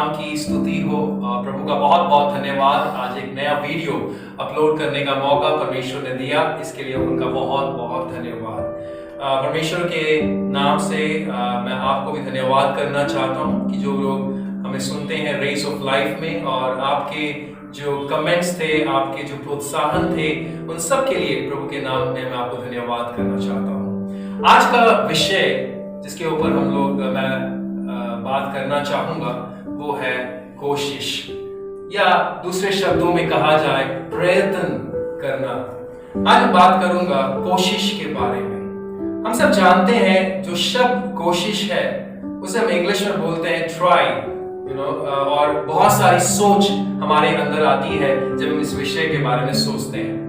नाम की स्तुति हो। प्रभु का बहुत बहुत धन्यवाद। आज एक नया वीडियो अपलोड करने का मौका परमेश्वर ने दिया, इसके लिए उनका बहुत बहुत धन्यवाद। परमेश्वर के नाम से मैं आपको भी धन्यवाद करना चाहता हूँ कि जो लोग हमें सुनते हैं रेस ऑफ लाइफ में, और आपके जो कमेंट्स थे, आपके जो प्रोत्साहन थे, उन सब के लिए प्रभु के नाम में मैं आपको धन्यवाद करना चाहता हूँ। आज का विषय जिसके ऊपर हम लोग मैं बात करना चाहूंगा वो है कोशिश, या दूसरे शब्दों में कहा जाए प्रयत्न करना। आज बात करूंगा कोशिश के बारे में। हम सब जानते हैं जो शब्द कोशिश है उसे हम इंग्लिश में बोलते हैं ट्राई, और बहुत सारी सोच हमारे अंदर आती है जब हम इस विषय के बारे में सोचते हैं।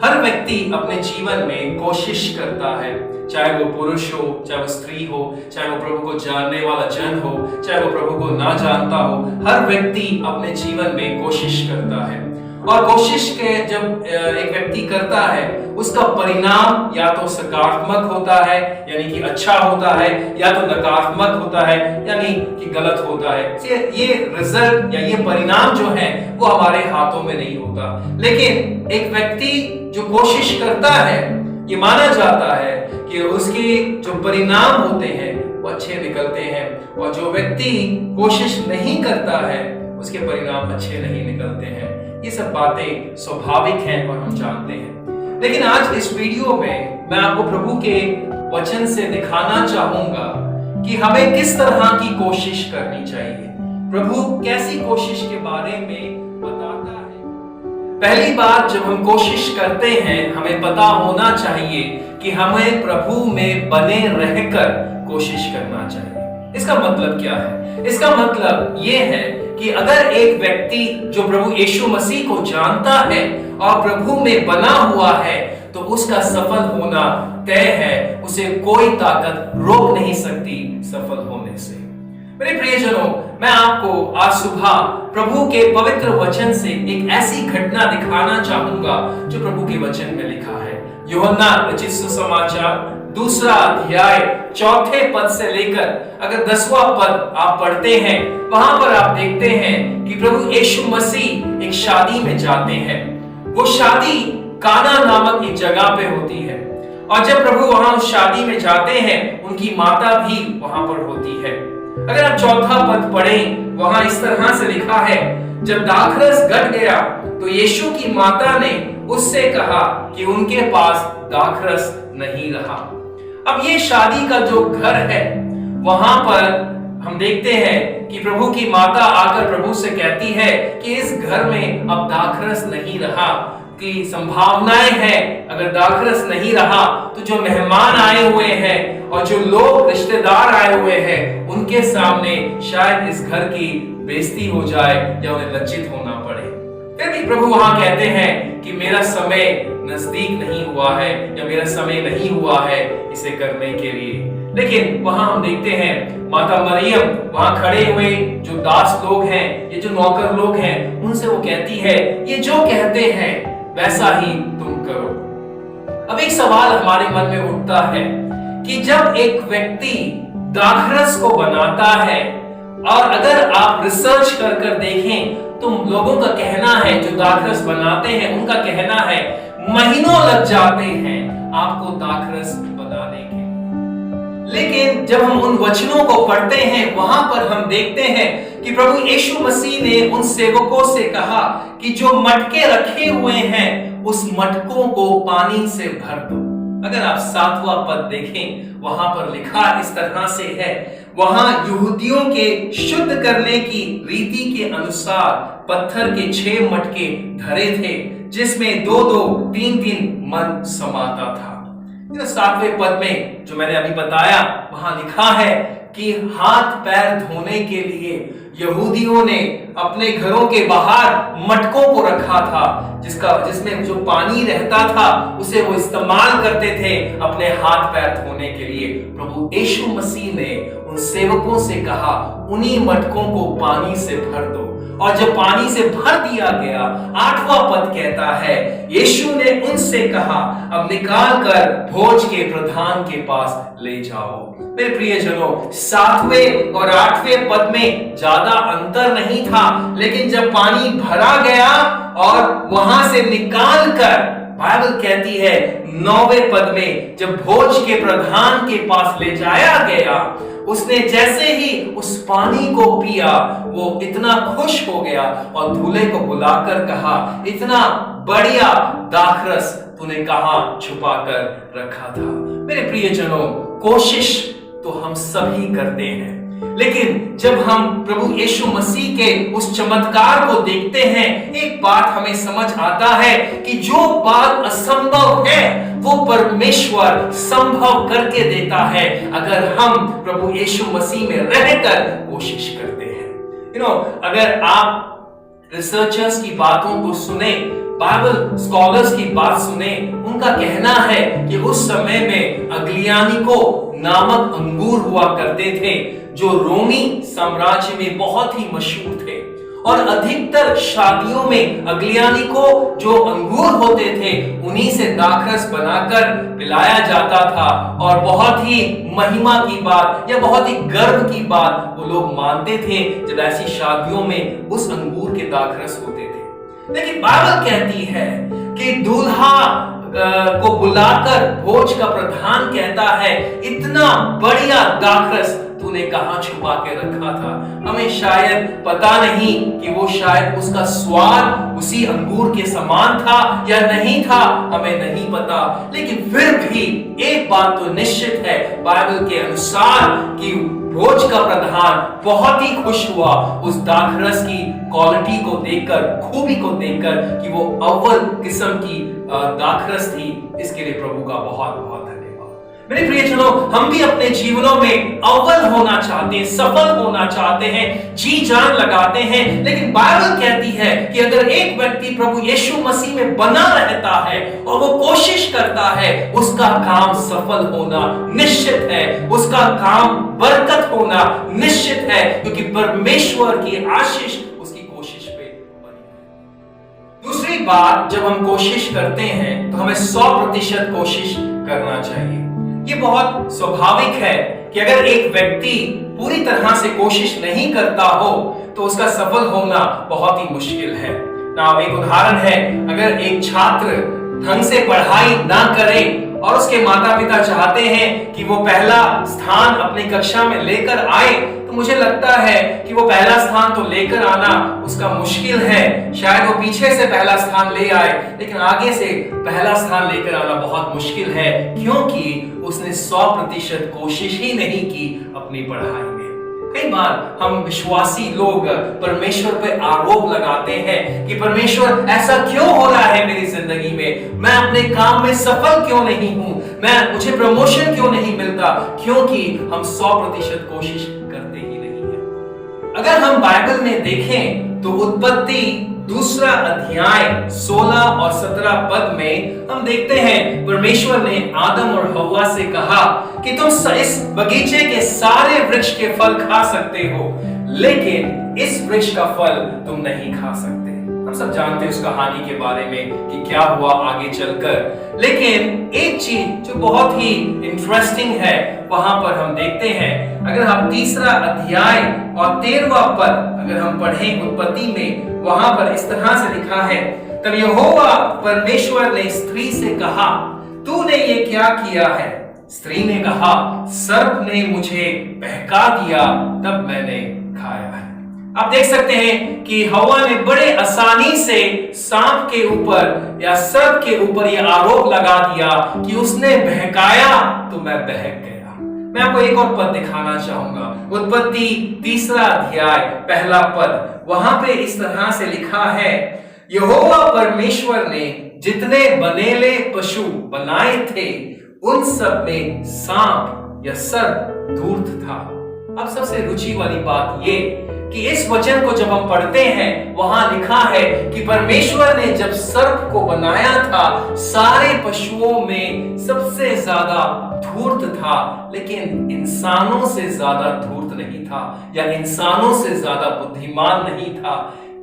हर व्यक्ति अपने जीवन में कोशिश करता है, चाहे वो पुरुष हो, चाहे वो स्त्री हो, चाहे वो प्रभु को जानने वाला जन हो, चाहे वो प्रभु को ना जानता हो। हर व्यक्ति अपने जीवन में कोशिश करता है, और कोशिश के जब एक व्यक्ति करता है उसका परिणाम या तो सकारात्मक होता है यानी कि अच्छा होता है, या तो नकारात्मक होता है यानी कि गलत होता है। ये रिजल्ट या ये परिणाम जो है वो हमारे हाथों में नहीं होता। लेकिन एक व्यक्ति जो कोशिश करता है, ये माना जाता है कि उसके जो परिणाम होते हैं वो अच्छे निकलते हैं, और जो व्यक्ति कोशिश नहीं करता है उसके परिणाम अच्छे नहीं निकलते हैं। ये सब बातें स्वाभाविक हैं और हम जानते हैं। लेकिन आज इस वीडियो में मैं आपको प्रभु के वचन से दिखाना चाहूंगा कि हमें किस तरह की कोशिश करनी चाहिए। प्रभु कैसी कोशिश के बारे में बताता है। पहली बात, जब हम कोशिश करते हैं हमें पता होना चाहिए कि हमें प्रभु में बने रहकर कोशिश करना चाहिए। इसका मतलब क्या है? इसका मतलब ये है कि अगर एक व्यक्ति जो प्रभु यीशु मसीह को जानता है और प्रभु में बना हुआ है तो उसका सफल होना तय है। उसे कोई ताकत रोक नहीं सकती सफल होने से। मेरे प्रियजनों, मैं आपको आज सुबह प्रभु के पवित्र वचन से एक ऐसी घटना दिखाना चाहूंगा जो प्रभु के वचन में लिखा है। यूहन्ना रचित सुसमाचार 2 अध्याय 4 पद से लेकर अगर 10वां पद आप पढ़ते हैं, वहां पर आप देखते हैं कि प्रभु यीशु मसीह एक शादी में जाते हैं। वो शादी काना नामक एक जगह पे होती है, और जब प्रभु वहां उस शादी में जाते हैं उनकी माता भी वहां पर होती है। अगर आप 4 पद पढ़ें, वहां इस तरह से लिखा है, जब दाखरस घट गया तो यीशु की माता ने उससे कहा कि उनके पास दाखरस नहीं रहा। अब ये शादी का जो घर है, वहां पर हम देखते हैं कि प्रभु की माता आकर प्रभु से कहती है कि इस घर में अब दाखरस नहीं रहा, की संभावनाएं हैं अगर दाखरस नहीं रहा तो जो मेहमान आए हुए हैं और जो लोग रिश्तेदार आए हुए हैं उनके सामने शायद इस घर की बेइज्जती हो जाए या उन्हें लज्जित होना पड़े। फिर भी प्रभु वहां कहते हैं कि मेरा समय नजदीक नहीं हुआ है या मेरा समय नहीं हुआ है इसे करने के लिए। लेकिन वहां हम देखते हैं माता मरियम वहां खड़े हुए जो दास लोग हैं, ये जो नौकर लोग हैं, उनसे वो कहती है ये जो कहते हैं वैसा ही तुम करो। अब एक सवाल हमारे मन में उठता है कि जब एक व्यक्ति दाखरस को बनाता है, और अगर आप रिसर्च कर देखें तो लोगों का कहना है जो दाखरस बनाते हैं उनका कहना है महीनों लग जाते हैं आपको दाखरस बनाने के। लेकिन जब हम उन वचनों को पढ़ते हैं वहां पर हम देखते हैं कि प्रभु यीशु मसीह ने उन सेवकों से कहा कि जो मटके रखे हुए हैं उस मटकों को पानी से भर दो। अगर आप 7वां पद देखें, वहां पर लिखा इस तरह से है, वहां यहूदियों के शुद्ध करने की रीति के अनुसार पत्थर के 6 मटके धरे थे जिसमें 2-2, 3-3 मन समाता था। 7वें पद में जो मैंने अभी बताया वहां लिखा है कि हाथ पैर धोने के लिए यहूदियों ने अपने घरों के बाहर मटकों को रखा था, जिसमें जो पानी रहता था उसे वो इस्तेमाल करते थे अपने हाथ पैर धोने के लिए। प्रभु यीशु मसीह ने उन सेवकों से कहा उन्हीं मटकों को पानी से भर दो, और जब पानी से भर दिया गया, 8वां पद कहता है, यीशु ने उनसे कहा, अब निकाल कर भोज के प्रधान के पास ले जाओ। मेरे प्रियजनों, 7वें और 8वें पद में ज्यादा अंतर नहीं था, लेकिन जब पानी भरा गया और वहां से निकाल कर, बाइबल कहती है 9वें पद में, जब भोज के प्रधान के पास ले जाया गया, उसने जैसे ही उस पानी को पिया, वो इतना खुश हो गया और दूल्हे को बुलाकर कहा, इतना बढ़िया दाखरस तूने कहां छुपा कर रखा था। मेरे प्रियजनों, कोशिश तो हम सभी करते हैं, लेकिन जब हम प्रभु यीशु मसीह के उस चमत्कार को देखते हैं, एक बात हमें समझ आता है कि जो बात असंभव है वो परमेश्वर संभव करके देता है, अगर हम प्रभु यीशु मसीह में रहकर कोशिश करते हैं। अगर आप रिसर्चर्स की बातों को सुने, बाइबल स्कॉलर्स की बात सुने, उनका कहना है कि उस समय में अग्लियानिको नामक अंगूर हुआ करते थे, जो रोमी साम्राज्य में बहुत ही मशहूर थे, और अधिकतर शादियों में अग्लियानिको जो अंगूर होते थे, उन्हीं से दाखरस बनाकर पिलाया जाता था, और बहुत ही महिमा की बात या बहुत ही गर्व की बात वो लोग मानते थे जब ऐसी शादियों में उस अंगूर के दाखरस होते थे। लेकिन बाइबल कहती है कि दूल्हा को बुलाकर भोज का प्रधान कहता है, इतना बढ़िया दाखरस तूने कहां छुपा के रखा था। हमें शायद पता नहीं कि वो शायद उसका स्वाद उसी अंगूर के समान था या नहीं था, हमें नहीं पता, लेकिन फिर भी एक बात तो निश्चित है बाइबल के अनुसार कि भोज का प्रधान बहुत ही खुश हुआ उस दाखरस की क्वालिटी को देखकर, खूबी को देखकर, कि वो अव्वल किस्म की दाखरस थी। इसके लिए प्रभु का बहुत बहुत धन्यवाद। मेरे प्रियजनों, हम भी अपने जीवनों में अव्वल होना चाहते हैं, सफल होना चाहते हैं, जी जान लगाते हैं, लेकिन बाइबल कहती है कि अगर एक व्यक्ति प्रभु यीशु मसीह में बना रहता है और वो कोशिश करता है, उसका काम सफल होना निश्चित है, उसका काम बरकत होना निश्चित है, क्योंकि परमेश्वर की आशीष उसकी कोशिश पे बनी है। दूसरी बात, जब हम कोशिश करते हैं तो हमें 100% कोशिश करना चाहिए। ये बहुत स्वाभाविक है कि अगर एक व्यक्ति पूरी तरह से कोशिश नहीं करता हो तो उसका सफल होना बहुत ही मुश्किल है। एक उदाहरण है, अगर एक छात्र ढंग से पढ़ाई ना करे और उसके माता पिता चाहते हैं कि वो पहला स्थान अपनी कक्षा में लेकर आए, तो मुझे लगता है कि वो पहला स्थान तो लेकर आना उसका मुश्किल है। शायद वो पीछे से पहला स्थान ले आए, लेकिन आगे से पहला स्थान लेकर आना बहुत मुश्किल है, क्योंकि उसने 100% कोशिश ही नहीं की अपनी पढ़ाई में। कई बार हम विश्वासी लोग परमेश्वर पे आरोप लगाते हैं कि परमेश्वर ऐसा क्यों हो रहा है मेरी जिंदगी में, मैं अपने काम में सफल क्यों नहीं हूं, मुझे प्रमोशन क्यों नहीं मिलता, क्योंकि हम 100% कोशिश करते ही नहीं है। अगर हम बाइबल में देखें तो उत्पत्ति 2 अध्याय 16 और 17 पद में हम देखते हैं परमेश्वर ने आदम और हव्वा से कहा कि तुम इस बगीचे के सारे वृक्ष के फल खा सकते हो, लेकिन इस वृक्ष का फल तुम नहीं खा सकते। हम सब जानते हैं उस कहानी के बारे में कि क्या हुआ आगे चलकर, लेकिन एक चीज जो बहुत ही इंटरेस्टिंग है वहां पर हम देखते हैं, अगर हम 3 अध्याय और 13वां पद अगर हम पढ़ें उत्पत्ति में, वहां पर इस तरह से लिखा है, तब यहोवा परमेश्वर ने स्त्री से कहा, तूने ये क्या किया है? स्त्री ने कहा, सर्प ने मुझे बहका दिया, तब मैंने खाया है। आप देख सकते हैं कि हव्वा ने बड़े आसानी से सांप के ऊपर या सर्प के ऊपर यह आरोप लगा दिया कि उसने बहकाया तो मैं बहक गया। मैं आपको एक और पद दिखाना चाहूंगा, उत्पत्ति 3 अध्याय 1 पद, वहां पे इस तरह से लिखा है, यहोवा परमेश्वर ने जितने बनेले पशु बनाए थे उन सब में सांप या सर्प धूर्त था। अब सबसे रुचि वाली बात ये कि इस वचन को जब हम पढ़ते हैं, वहां लिखा है कि परमेश्वर ने जब सर्प को बनाया था, सारे पशुओं में सबसे ज्यादा धूर्त था, लेकिन इंसानों से ज्यादा धूर्त नहीं था या इंसानों से ज्यादा बुद्धिमान नहीं था।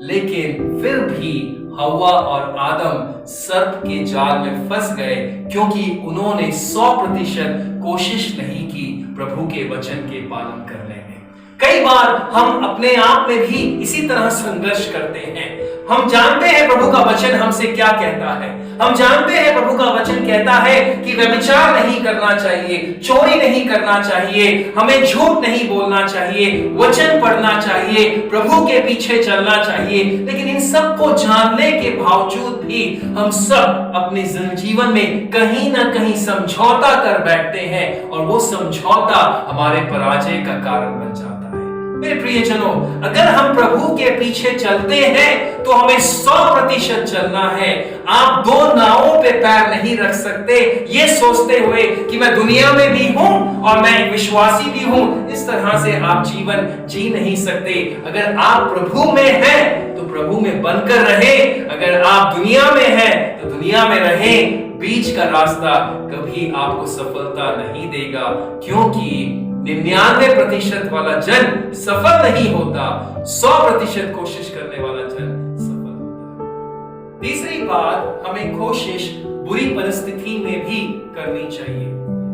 लेकिन फिर भी हव्वा और आदम सर्प के जाल में फंस गए, क्योंकि उन्होंने 100% कोशिश नहीं की प्रभु के वचन के पालन करने में। कई बार हम अपने आप में भी इसी तरह संघर्ष करते हैं। हम जानते हैं प्रभु का वचन हमसे क्या कहता है। हम जानते हैं प्रभु का वचन कहता है कि व्यभिचार नहीं करना चाहिए, चोरी नहीं करना चाहिए, हमें झूठ नहीं बोलना चाहिए, वचन पढ़ना चाहिए, प्रभु के पीछे चलना चाहिए। लेकिन इन सब को जानने के बावजूद भी हम सब अपने जीवन में कहीं ना कहीं समझौता कर बैठते हैं, और वो समझौता हमारे पराजय का कारण बन जाता है। मेरे प्रियजनों, अगर हम प्रभु के पीछे चलते हैं तो हमें 100% चलना है। आप दो नावों पे पैर नहीं रख सकते ये सोचते हुए कि मैं दुनिया में भी हूं और मैं एक विश्वासी भी हूं। इस तरह से आप जीवन जी नहीं सकते। अगर आप प्रभु में हैं तो प्रभु में बनकर रहे, अगर आप दुनिया में हैं तो दुनिया में रहे। बीच का रास्ता कभी आपको सफलता नहीं देगा, क्योंकि 99% वाला जन सफल नहीं होता, 100% कोशिश करने वाला जन सफल होता है। तीसरी बात, हमें कोशिश बुरी परिस्थिति में भी करनी चाहिए।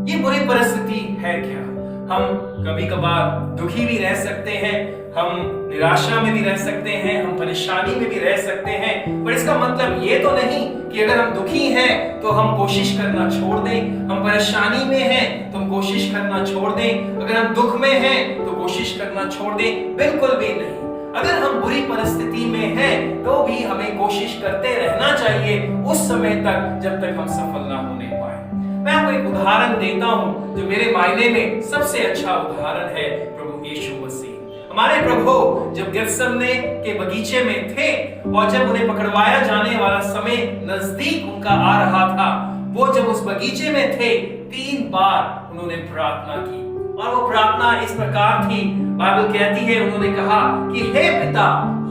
ये बुरी परिस्थिति है क्या? हम कभी कभार दुखी भी रह सकते हैं, हम निराशा में भी रह सकते हैं, हम परेशानी में भी रह सकते हैं, पर इसका मतलब ये तो नहीं कि अगर हम दुखी हैं तो हम कोशिश करना छोड़ दें, हम परेशानी में हैं तो हम कोशिश करना छोड़ दें, अगर हम दुख में हैं तो कोशिश करना छोड़ दें। बिल्कुल भी नहीं। अगर हम बुरी परिस्थिति में हैं तो भी हमें कोशिश करते रहना चाहिए उस समय तक जब तक हम सफल ना होने पाए। मैं आपको एक उदाहरण देता हूं जो मेरे मायने में सबसे अच्छा उदाहरण है, प्रभु यीशु मसीह। हमारे प्रभु जब गेत्सेमने के बगीचे में थे और जब उन्हें पकड़वाया जाने वाला समय नजदीक उनका आ रहा था, वो जब उस बगीचे में थे 3 बार उन्होंने प्रार्थना की, और वो प्रार्थना इस प्रकार थी। बाइबल कहती है उन्होंने कहा कि हे पिता,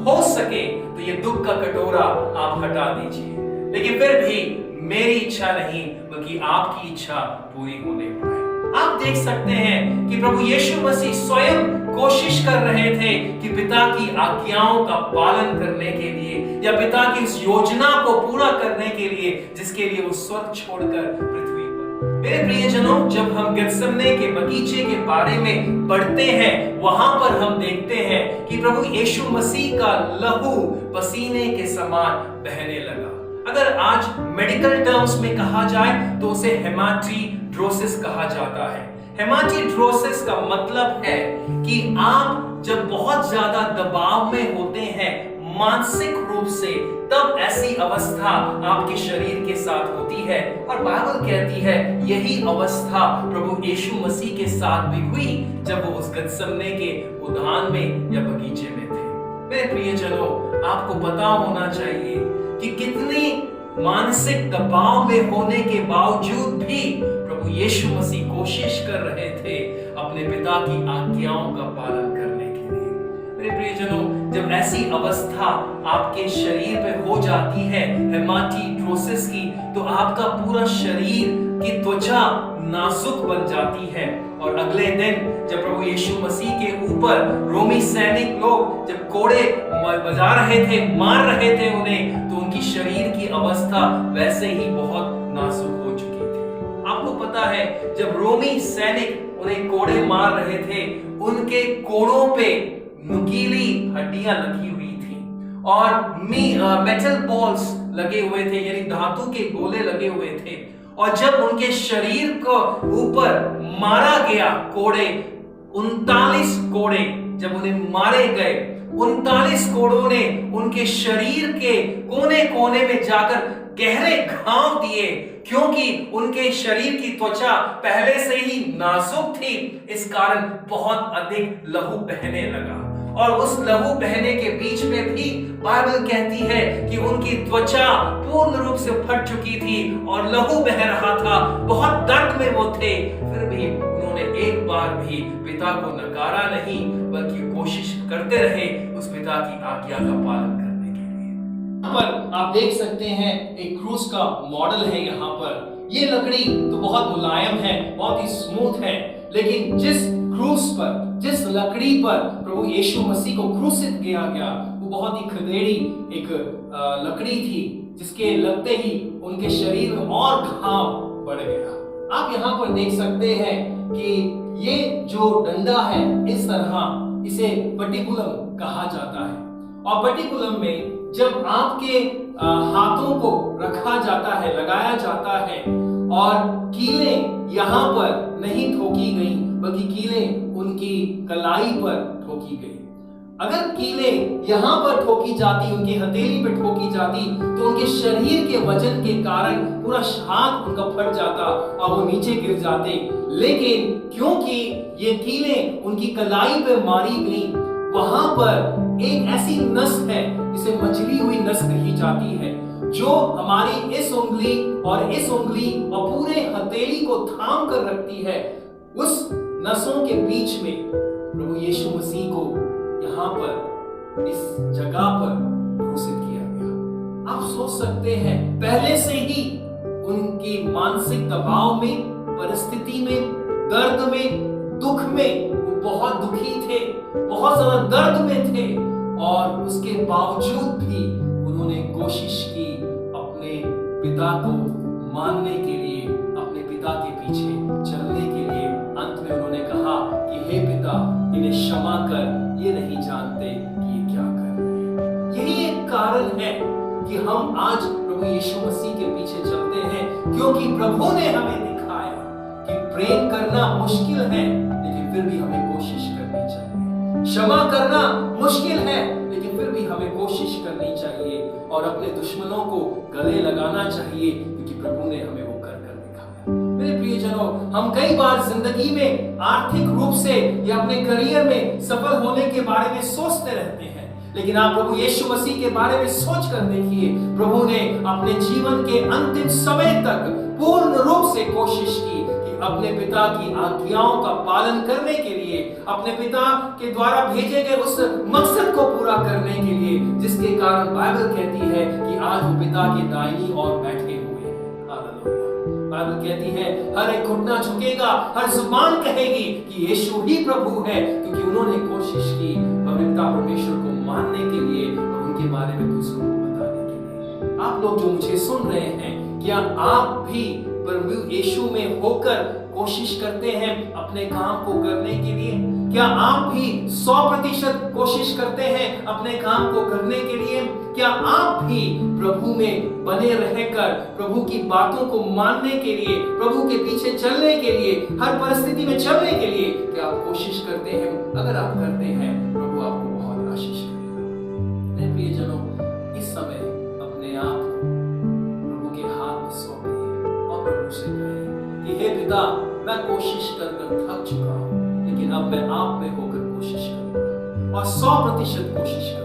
हो सके तो ये दुख का कटोरा आप हटा दीजिए, लेकिन फिर भी मेरी इच्छा नहीं बल्कि आपकी इच्छा पूरी होने पाए। आप देख सकते हैं कि प्रभु यीशु मसीह स्वयं कोशिश कर रहे थे कि पिता की आज्ञाओं का पालन करने के लिए, या पिता की उस योजना को पूरा करने के लिए जिसके लिए वो स्वर्ग छोड़कर पृथ्वी पर। मेरे प्रियजनों, जब हम गेत्सेमने के बगीचे के बारे में पढ़ते हैं, वहां पर हम देखते हैं कि प्रभु यीशु मसीह का लहू पसीने के समान बहने लगा। अगर आज मेडिकल टर्म्स में कहा जाए तो उसे हेमाटिड्रोसिस कहा जाता है। हेमाटिड्रोसिस का मतलब है कि आप जब बहुत ज्यादा दबाव में होते हैं मानसिक रूप से, तब ऐसी अवस्था आपके शरीर के साथ होती है। और बाइबल कहती है यही अवस्था प्रभु यीशु मसीह के साथ भी हुई जब वो उस गेत्सेमने के उद्यान में या बगीचे में थे। मेरे प्रियजनों, आपको पता होना चाहिए कि कितनी मानसिक दबाव में होने के बावजूद भी प्रभु यीशु मसीह कोशिश कर रहे थे अपने पिता की आज्ञाओं का पालन करने के लिए। मेरे प्रियजनों, जब ऐसी अवस्था आपके शरीर पे हो जाती है हेमाटिड्रोसिस की, तो आपका पूरा शरीर की त्वचा नाजुक बन जाती है। और अगले दिन जब प्रभु यीशु मसीह के ऊपर रोमी सैनिक लोग जब कोड़े बजा रहे थे, मार रहे थे उन्हें, तो उनकी शरीर की अवस्था वैसे ही बहुत नाजुक हो चुकी थी। आपको पता है जब रोमी सैनिक उन्हें कोड़े मार रहे थे, उनके कोड़ों पे नुकीली हड्डियां लगी हुई थी और मेटल बॉल्स लगे हुए थे, यानी धातु के गोले लगे हुए थे। और जब उनके शरीर को ऊपर मारा गया कोड़े, 39 कोड़े जब उन्हें मारे गए, 39 कोड़ों ने उनके शरीर के कोने कोने में जाकर गहरे घाव दिए, क्योंकि उनके शरीर की त्वचा पहले से ही नाजुक थी। इस कारण बहुत अधिक लहू बहने लगा, और उस लहू बहने के बीच में भी बाइबल कहती है कि उनकी त्वचा पूर्ण रूप से फट चुकी थी और लहू बह रहा था, बहुत दर्द में वो थे। फिर भी उन्होंने एक बार भी पिता को नकारा नहीं, बल्कि कोशिश करते रहे उस पिता की आज्ञा का पालन करने के लिए। पर आप देख सकते हैं एक क्रूस का मॉडल है। यहाँ पर ये लकड़ी तो बहुत मुलायम है, बहुत ही स्मूथ है, लेकिन जिस क्रूस पर, जिस लकड़ी पर प्रभु यीशु मसीह को क्रूसित किया गया, वो बहुत ही खदेड़ी एक लकड़ी थी, जिसके लगते ही उनके शरीर में और घाव बढ़ गया। आप यहाँ पर देख सकते हैं कि ये जो डंडा है, इस तरह इसे पटिकुलम कहा जाता है। और पटिकुलम में जब आपके हाथों को रखा जाता है, लगाया जाता है, और कीलें यहाँ पर नहीं ठोकी गई, बल्कि कीलें उनकी कलाई पर ठोकी गई। अगर कीलें यहाँ पर ठोकी जाती, उनकी हथेली पर ठोकी जाती, तो उनके शरीर के वजन के कारण पूरा हाथ उनका फट जाता और वो नीचे गिर जाते। लेकिन क्योंकि ये कीलें उनकी कलाई पे मारी गई, वहां पर एक ऐसी नस है जिसे मचली हुई नस कही जाती है, जो हमारी इस उंगली और इस उंगली और पूरे हथेली को थाम कर रखती है। उस नसों के बीच में प्रभु यीशु मसीह को यहाँ पर इस जगह पर क्रूसित किया गया। आप सोच सकते हैं, पहले से ही उनकी मानसिक दबाव में, परिस्थिति में, दर्द में, दुख में वो बहुत दुखी थे, बहुत ज्यादा दर्द में थे, और उसके बावजूद भी उन्होंने कोशिश की अपने पिता को मानने के लिए, अपने पिता के पीछे चलने के लिए। अंत में उन्होंने कहा कि हे पिता, इन्हें क्षमा कर, ये नहीं जानते कि ये क्या कर रहे हैं। यही एक कारण है कि हम आज प्रभु यीशु मसीह के पीछे चलते हैं, क्योंकि प्रभु ने हमें दिखाया कि प्रेम करना मुश्किल है, लेकिन फिर भी हमें कोशिश करनी चाहिए। क्षमा करना मुश्किल है, लेकिन फिर भी हमें कोशिश करनी चाहिए, और अपने दुश्मनों को गले लगाना चाहिए, क्योंकि प्रभु ने हमें वो कर दिखाया। मेरे प्रियजनों, हम कई बार जिंदगी में आर्थिक रूप से या अपने करियर में सफल होने के बारे में सोचते रहते हैं, लेकिन आप प्रभु यीशु मसीह के बारे में सोच कर देखिए। प्रभु ने अपने जीवन के अंतिम समय तक पूर्ण रूप से कोशिश की कि अपने पिता की आज्ञाओं का पालन करने के लिए, अपने पिता के द्वारा भेजे गए उस मकसद को पूरा करने के लिए, जिसके कारण बाइबल कहती है कि आज वो पिता के दाहिनी ओर बैठे हुए हैं। हालेलुया। बाइबल कहती है हर एक घुटना झुकेगा, हर जुबान कहेगी कि यीशु ही प्रभु है, क्योंकि उन्होंने कोशिश की पिता परमेश्वर को मानने के लिए और उनके बारे में दूसरों को बताने के लिए। आप लोग जो मुझे सुन रहे हैं, क्या आप भी प्रभु यीशु में होकर कोशिश करते हैं अपने काम को करने के लिए? क्या आप भी 100% कोशिश करते हैं अपने काम को करने के लिए? क्या आप भी प्रभु में बने रहकर प्रभु की बातों को मानने के लिए, प्रभु के पीछे चलने के लिए, हर परिस्थिति में चलने के लिए क्या आप कोशिश करते हैं? अगर आप करते हैं, प्रभु आपको बहुत आशीष करेगा। मेरे प्रियजनों, इस समय अपने आप प्रभु के हाथ में सौंपिए और प्रभु से कहें कि हे पिता, मैं कोशिश कर थक चुका हूं, लेकिन अब मैं आप में होकर कोशिश करूंगा और 100% कोशिश करूंगा।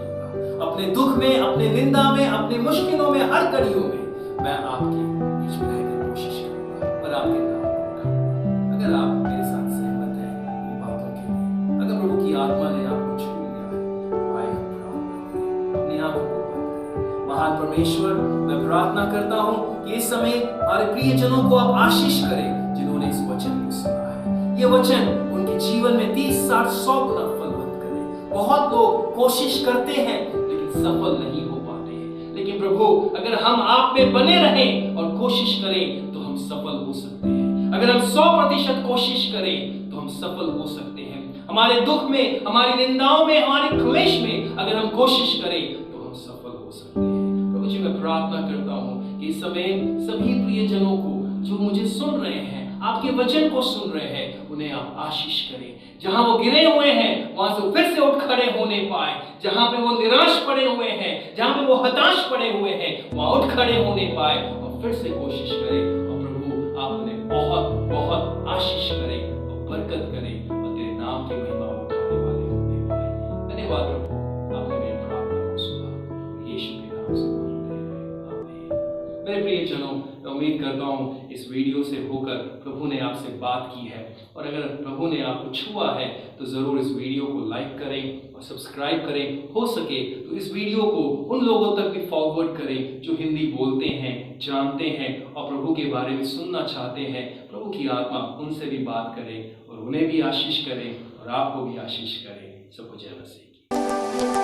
अपने दुख में, अपने निंदा में, अपने मुश्किलों में, हर कड़ियों में मैं आपके बीच में रहकर कोशिश करूंगा और आपके नाम को उठाऊंगा। अगर आप मेरे साथ सहमत हैं इन बातों के लिए, अगर प्रभु की आत्मा ने आपको छू लिया है, तो आइए हम प्रार्थना करें, अपनी आंखों को बंद करें। महान परमेश्वर, मैं प्रार्थना करता हूं कि इस समय हमारे प्रियजनों को आप आशीष करें जिन्होंने इस वचन को सुना है। ये वचन उनके जीवन में 30, 60, 100 गुना फलवंत करे। बहुत लोग कोशिश करते हैं लेकिन सफल नहीं हो पाते हैं, लेकिन प्रभु, अगर हम आप में बने रहें और कोशिश करें तो हम सफल हो सकते हैं। अगर हम 100% कोशिश करें तो हम सफल हो सकते हैं। हमारे दुख में, हमारी निंदाओं में, हमारे क्लेश में अगर हम कोशिश करें तो हम सफल हो सकते हैं। प्रभु जी, मैं प्रार्थना करता हूं कि इस समय सभी प्रियजनों को जो मुझे सुन रहे हैं, आपके वचन को सुन रहे हैं, उन्हें आप आशीष करें। जहां वो गिरे हुए हैं, वहां से फिर से उठ खड़े होने पाए। जहां पे वो निराश पड़े हुए हैं, जहां पे वो हताश पड़े हुए हैं, वहां उठ खड़े होने पाए और फिर से कोशिश करें। और प्रभु, आप उन्हें बहुत बहुत आशीष करें और बरकत करें और तेरे नाम की महिमा उठाने वाले होने पाए। धन्यवाद प्रभु, आपने मेरी प्रार्थना को सुना। यीशु के नाम से मांगते हैं, आमीन। मेरे प्रियजनों, मैं उम्मीद करता हूँ इस वीडियो से होकर प्रभु ने आपसे बात की है, और अगर प्रभु ने आपको छुआ है तो ज़रूर इस वीडियो को लाइक करें और सब्सक्राइब करें। हो सके तो इस वीडियो को उन लोगों तक भी फॉरवर्ड करें जो हिंदी बोलते हैं, जानते हैं और प्रभु के बारे में सुनना चाहते हैं। प्रभु की आत्मा उनसे भी बात करे और उन्हें भी आशीष करे और आपको भी आशीष करे। सबको जय मसीह की।